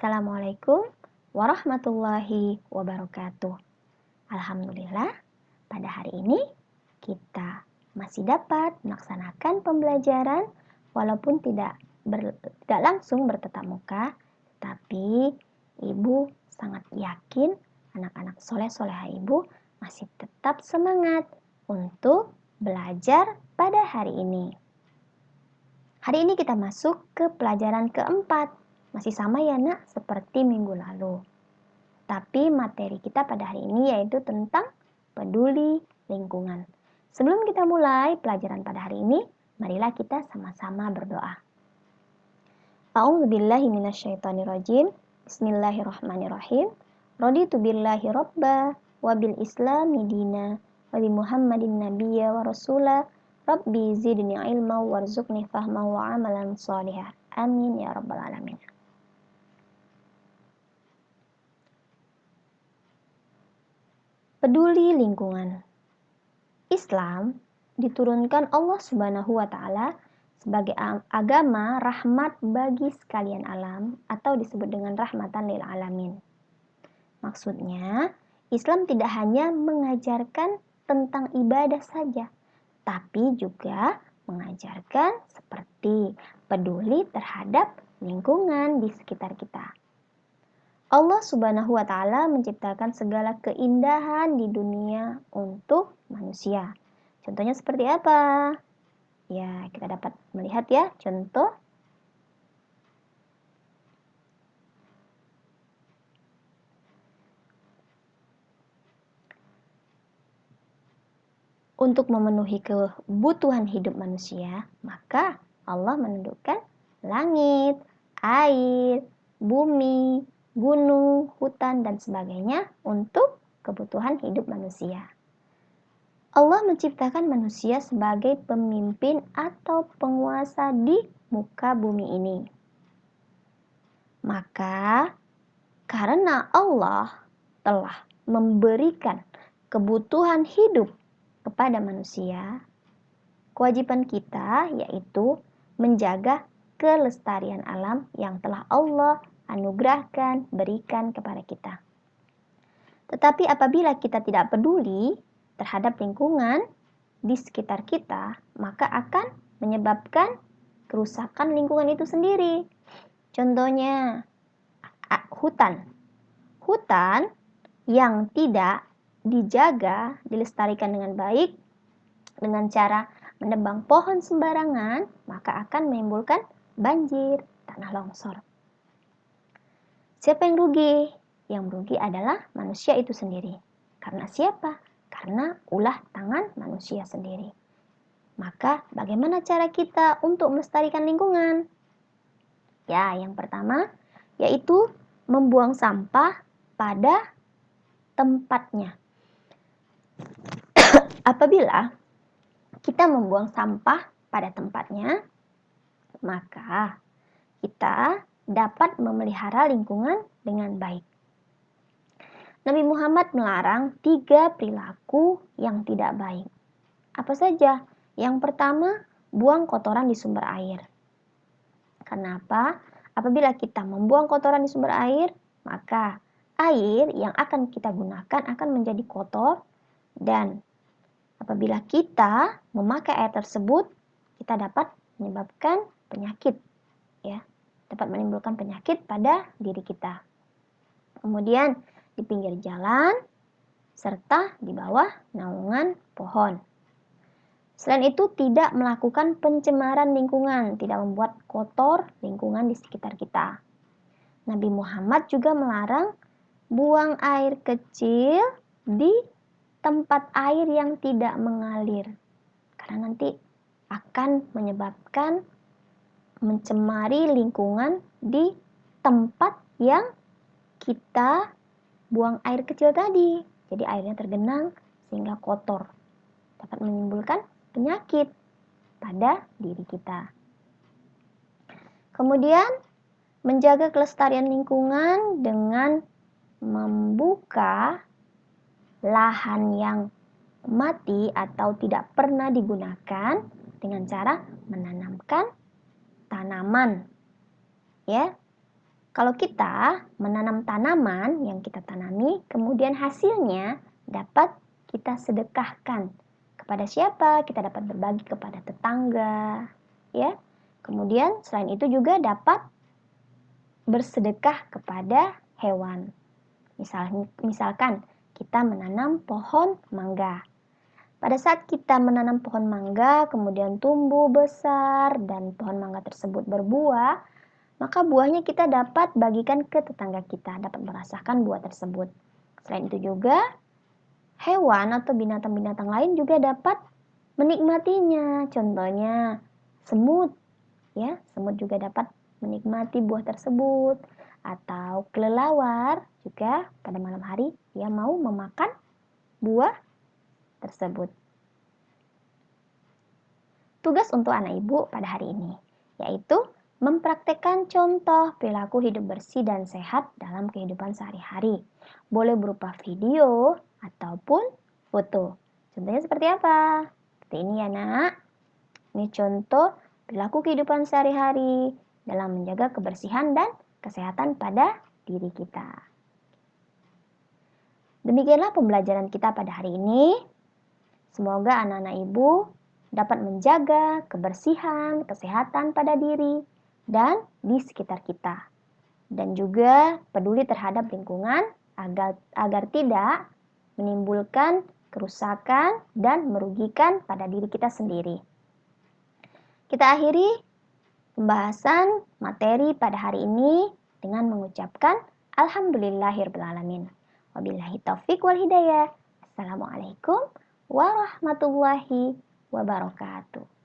Assalamualaikum warahmatullahi wabarakatuh. Alhamdulillah, pada hari ini kita masih dapat melaksanakan pembelajaran walaupun tidak langsung bertatap muka, tapi Ibu sangat yakin anak-anak soleh-soleha Ibu masih tetap semangat untuk belajar pada hari ini. Hari ini kita masuk ke pelajaran keempat. Masih sama ya nak, seperti minggu lalu. Tapi materi kita pada hari ini yaitu tentang peduli lingkungan. Sebelum kita mulai pelajaran pada hari ini, marilah kita sama-sama berdoa. A'udzubillahi minasyaitonirrajim. Bismillahirrahmanirrahim. Raditu billahi robba wa bil islami dina wa bi Muhammadin nabiyya wa rasula. Rabbi zidni ilma warzuqni fahma wa amalan salihah. Amin ya rabbal alamin. Peduli lingkungan. Islam diturunkan Allah Subhanahu wa taala sebagai agama rahmat bagi sekalian alam atau disebut dengan rahmatan lil alamin. Maksudnya, Islam tidak hanya mengajarkan tentang ibadah saja, tapi juga mengajarkan seperti peduli terhadap lingkungan di sekitar kita. Allah Subhanahu wa taala menciptakan segala keindahan di dunia untuk manusia. Contohnya seperti apa? Ya, kita dapat melihat ya contoh. Untuk memenuhi kebutuhan hidup manusia, maka Allah menundukkan langit, air, bumi, gunung, hutan, dan sebagainya untuk kebutuhan hidup manusia. Allah menciptakan manusia sebagai pemimpin atau penguasa di muka bumi ini. Maka, karena Allah telah memberikan kebutuhan hidup kepada manusia, kewajiban kita yaitu menjaga kelestarian alam yang telah Allah anugerahkan, berikan kepada kita. Tetapi apabila kita tidak peduli terhadap lingkungan di sekitar kita, maka akan menyebabkan kerusakan lingkungan itu sendiri. Contohnya, hutan. Hutan yang tidak dijaga, dilestarikan dengan baik, dengan cara menebang pohon sembarangan, maka akan menimbulkan banjir, tanah longsor. Siapa yang rugi? Yang merugi adalah manusia itu sendiri. Karena siapa? Karena ulah tangan manusia sendiri. Maka bagaimana cara kita untuk melestarikan lingkungan? Ya, yang pertama yaitu membuang sampah pada tempatnya. Apabila kita membuang sampah pada tempatnya, maka kita dapat memelihara lingkungan dengan baik. Nabi Muhammad melarang 3 perilaku yang tidak baik. Apa saja? Yang pertama, buang kotoran di sumber air. Kenapa? Apabila kita membuang kotoran di sumber air, maka air yang akan kita gunakan akan menjadi kotor, dan apabila kita memakai air tersebut, kita dapat menyebabkan penyakit, ya, dapat menimbulkan penyakit pada diri kita. Kemudian di pinggir jalan serta di bawah naungan pohon. Selain itu, tidak melakukan pencemaran lingkungan, tidak membuat kotor lingkungan di sekitar kita. Nabi Muhammad juga melarang buang air kecil di tempat air yang tidak mengalir, karena nanti akan menyebabkan mencemari lingkungan di tempat yang kita buang air kecil tadi. Jadi airnya tergenang sehingga kotor, dapat menimbulkan penyakit pada diri kita. Kemudian menjaga kelestarian lingkungan dengan membuka lahan yang mati atau tidak pernah digunakan dengan cara menanamkan tanaman, ya. Kalau kita menanam tanaman yang kita tanami, kemudian hasilnya dapat kita sedekahkan. Kepada siapa? Kita dapat berbagi kepada tetangga, ya. Kemudian selain itu juga dapat bersedekah kepada hewan. Misalkan kita menanam pohon mangga. Pada saat kita menanam pohon mangga, kemudian tumbuh besar dan pohon mangga tersebut berbuah, maka buahnya kita dapat bagikan ke tetangga kita, dapat merasakan buah tersebut. Selain itu juga, hewan atau binatang-binatang lain juga dapat menikmatinya. Contohnya, semut, ya, semut juga dapat menikmati buah tersebut. Atau kelelawar juga pada malam hari dia mau memakan buah tersebut. Tugas untuk anak ibu pada hari ini yaitu mempraktekkan contoh perilaku hidup bersih dan sehat dalam kehidupan sehari-hari. Boleh berupa video ataupun foto. Contohnya seperti apa? Seperti ini ya nak. Ini contoh perilaku kehidupan sehari-hari dalam menjaga kebersihan dan kesehatan pada diri kita. Demikianlah pembelajaran kita pada hari ini. Semoga anak-anak ibu dapat menjaga kebersihan, kesehatan pada diri dan di sekitar kita. Dan juga peduli terhadap lingkungan agar tidak menimbulkan kerusakan dan merugikan pada diri kita sendiri. Kita akhiri pembahasan materi pada hari ini dengan mengucapkan Alhamdulillahirrahmanirrahim. Wabillahi taufiq wal hidayah. Assalamualaikum warahmatullahi wabarakatuh.